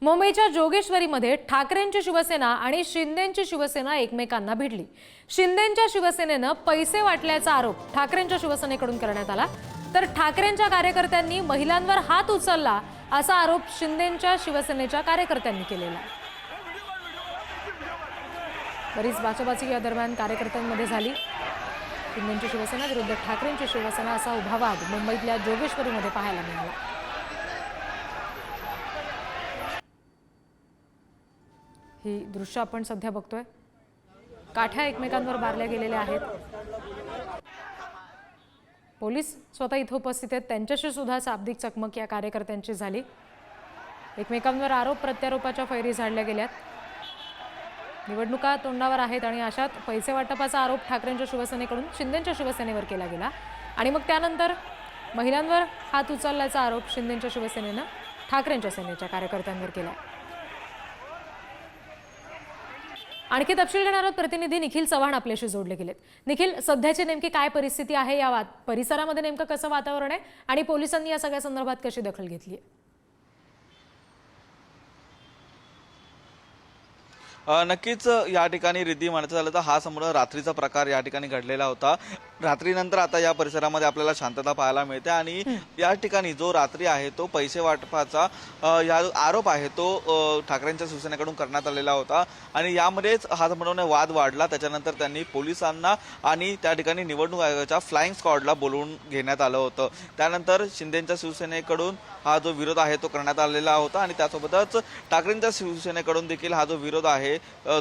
मुंबईच्या जोगेश्वरीमध्ये ठाकरेंची शिवसेना आणि शिंदेंची शिवसेना एकमेकांना भिडली। शिंदेंच्या शिवसेनेनं पैसे वाटल्याचा आरोप ठाकरेंच्या शिवसेनेकडून करण्यात आला, तर ठाकरेंच्या कार्यकर्त्यांनी महिलांवर हात उचलला असा आरोप शिंदेंच्या शिवसेनेच्या कार्यकर्त्यांनी केलेला आहे। बरीच बाचाबाची या दरम्यान कार्यकर्त्यांमध्ये झाली। शिंदेंची शिवसेना विरुद्ध ठाकरेंची शिवसेना असा उभा वाद मुंबईतल्या जोगेश्वरीमध्ये पाहायला मिळाला। ही दृश्य आपण सध्या बघतोय। काठ्या एकमेकांवर मारल्या गेलेल्या आहेत। पोलीस स्वतः इथे उपस्थित आहेत, त्यांच्याशी सुद्धा शाब्दिक चकमक या कार्यकर्त्यांची झाली। एकमेकांवर आरोप प्रत्यारोपाच्या फैरी झाडल्या गेल्यात। निवडणुका तोंडावर आहेत आणि अशात पैसे वाटपाचा आरोप ठाकरेंच्या शिवसेनेकडून शिंदेंच्या शिवसेनेवर केला गेला आणि मग त्यानंतर महिलांवर हात उचलल्याचा आरोप शिंदेंच्या शिवसेनेनं ठाकरेंच्या सेनेच्या कार्यकर्त्यांवर केला। आणखी तपशील देणार आहोत प्रतिनिधी निखिल चव्हाण आपल्याशी जोडले गेलेत। निखिल, सध्याची नेमकी काय परिस्थिती आहे, या परिसरामध्ये नेमकं कसं वातावरण आहे आणि पोलिसांनी या सगळ्या संदर्भात कशी दखल घेतली आहे? नक्कीच या ठिकाणी रिद्धी म्हणायचं झालं तर हा संपूर्ण रात्रीचा प्रकार या ठिकाणी घडलेला होता। रात्रीनंतर आता या परिसरामध्ये आपल्याला शांतता पाहायला मिळते आणि या ठिकाणी जो रात्री आहे तो पैसे वाटपाचा या आरोप आहे तो ठाकरेंच्या शिवसेनेकडून करण्यात आलेला होता आणि यामध्येच हा संपूर्ण वाद वाढला। त्याच्यानंतर त्यांनी पोलिसांना आणि त्या ठिकाणी निवडणूक आयोगाच्या फ्लाइंग स्क्वॉडला बोलवून घेण्यात आलं होतं। त्यानंतर शिंदेंच्या शिवसेनेकडून हा जो विरोध आहे तो करण्यात आलेला होता आणि त्यासोबतच ठाकरेंच्या शिवसेनेकडून देखील हा जो विरोध आहे,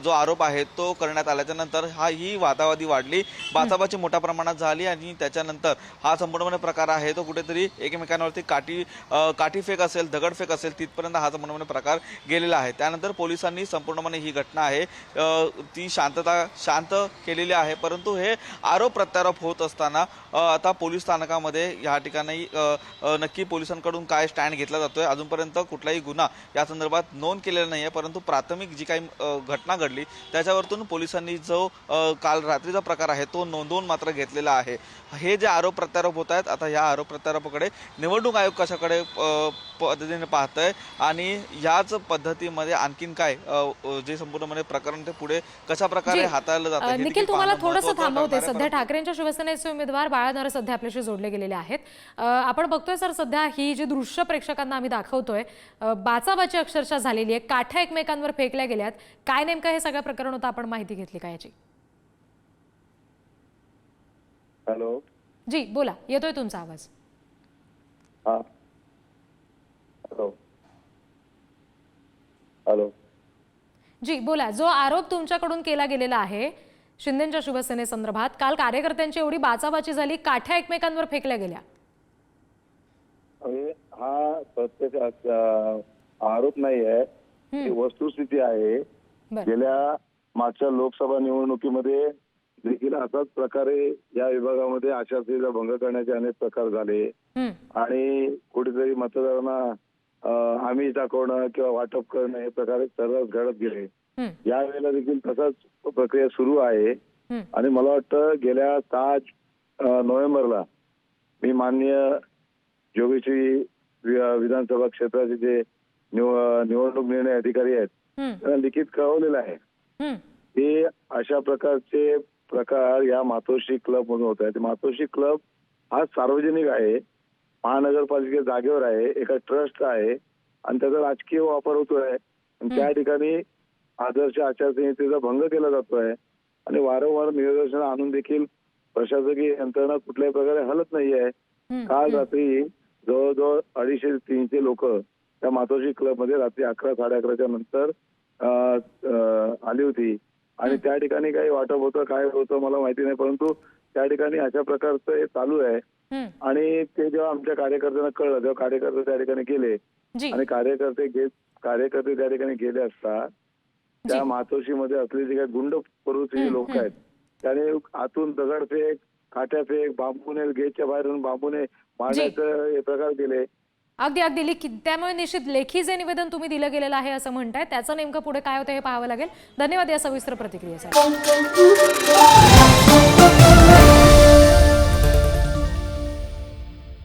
जो आरोप आहे तो करण्यात आल्याच्या नंतर ही वादावादी वाढली, बाचाबाची मोठ्या प्रमाणात झाली आणि त्याच्यानंतर हा संपूर्णपणे प्रकार आहे तो कुठेतरी एकमेकांवरती काठीफेक असेल, दगडफेक असेल तिथपर्यंत हा संपूर्णपणे प्रकार गेलेला आहे। त्यानंतर पोलिसांनी संपूर्णपणे ही घटना आहे ती शांत केलेली आहे, परंतु हे आरोप प्रत्यारोप होत असताना आता पोलीस स्थानकामध्ये या ठिकाणी नक्की पोलिसांकडून काय स्टँड घेतला जातोय अजूनपर्यंत कुठलाही गुन्हा या संदर्भात नोंद केलेला नाही आहे, परंतु प्राथमिक जी काही घटना घडली त्याच्यावरतून पोलिसांनी जो काल रात्रीचा प्रकार आहे तो नोंदवून मात्र घेतलेला आहे। हे जे आरोप प्रत्यारोप होत आहेत, आता या आरोप प्रत्यारोपाकडे निवडणूक आयोग कशाकडे पद्धतीने पाहतोय आणि याच पद्धतीमध्ये आणखीन काय जे संपूर्णपणे प्रकरण ते पुढे कशा प्रकारे हाताळलं जातं। निखिल, तुम्हाला थोडंसं थांबवते। सध्या ठाकरेंच्या शिवसेनेचे उमेदवार बाळा नरे सध्या आपल्याशी जोडले गेलेले आहेत। आपण बघतोय सर, सध्या ही जी दृश्य प्रेक्षकांना आम्ही दाखवतोय, बाचाबाची अक्षरशः झालेली आहे, काठ्या एकमेकांवर फेकल्या गेल्यात। काय नेमकं हे सगळं प्रकरण होतं, आपण माहिती घेतली का याची? हॅलो जी बोला, येतोय तुमचा आवाज। हा हॅलो हॅलो जी बोला। जो आरोप तुमच्याकडून केला गेलेला आहे शिंदेंच्या शिवसेनेसंदर्भात, काल कार्यकर्त्यांची एवढी बाचाबाची झाली, काठ्या एकमेकांवर फेकल्या गेल्या। हा प्रत्येक आरोप नाही आहे, ही वस्तुस्थिती आहे। गेल्या मागच्या लोकसभा निवडणुकीमध्ये देखील असाच प्रकारे या विभागामध्ये आचारसंहिता भंग करण्याचे अनेक प्रकार झाले आणि कुठेतरी मतदारांना आम्ही दाखवणं किंवा वाटप करणं हे प्रकारे सर्रास घडत गेले। यावेळेला देखील तसाच प्रक्रिया सुरू आहे आणि मला वाटतं गेल्या 7 नोव्हेंबरला मी माननीय जोगेश्वरी विधानसभा क्षेत्राचे जे निवडणूक निर्णय अधिकारी आहेत त्यांना लिखित कळवलेलं आहे की अशा प्रकारचे प्रकार या मातोश्री क्लब मधून होत आहेत। मातोश्री क्लब हा सार्वजनिक आहे, महानगरपालिके जागेवर आहे, एका ट्रस्ट आहे आणि त्याचा राजकीय वापर होतोय आणि त्या ठिकाणी आदर्श आचारसंहितेचा भंग केला जातोय आणि वारंवार निदर्शन आणून देखील प्रशासकीय यंत्रणा कुठल्याही प्रकारे हलत नाहीये। काल रात्री जवळजवळ 250-300 लोक त्या मातोश्री क्लब मध्ये रात्री 11-11:30च्या नंतर आली होती आणि त्या ठिकाणी काही वाटप होतं, काय होतं मला माहिती नाही, परंतु त्या ठिकाणी अशा प्रकारचं हे चालू आहे आणि ते जेव्हा आमच्या कार्यकर्त्यांना कळलं तेव्हा कार्यकर्ते त्या ठिकाणी गेले आणि कार्यकर्ते त्या ठिकाणी गेले असता त्या मातोश्रीमध्ये असलेले जे काही गुंड प्रवृत्तीचे लोक आहेत त्याने आतून दगडफेक, काठ्याफेक, बांबूने गेटच्या बाहेरून बांबूने मारण्याचं हे प्रकार केले। अगदी त्यामुळे निश्चित लेखी जे निवेदन तुम्ही दिलं गेलेलं आहे असं म्हणताय, त्याचं नेमकं पुढे काय होतं हे पाहावं लागेल। धन्यवाद या सविस्तर प्रतिक्रियेसाठी।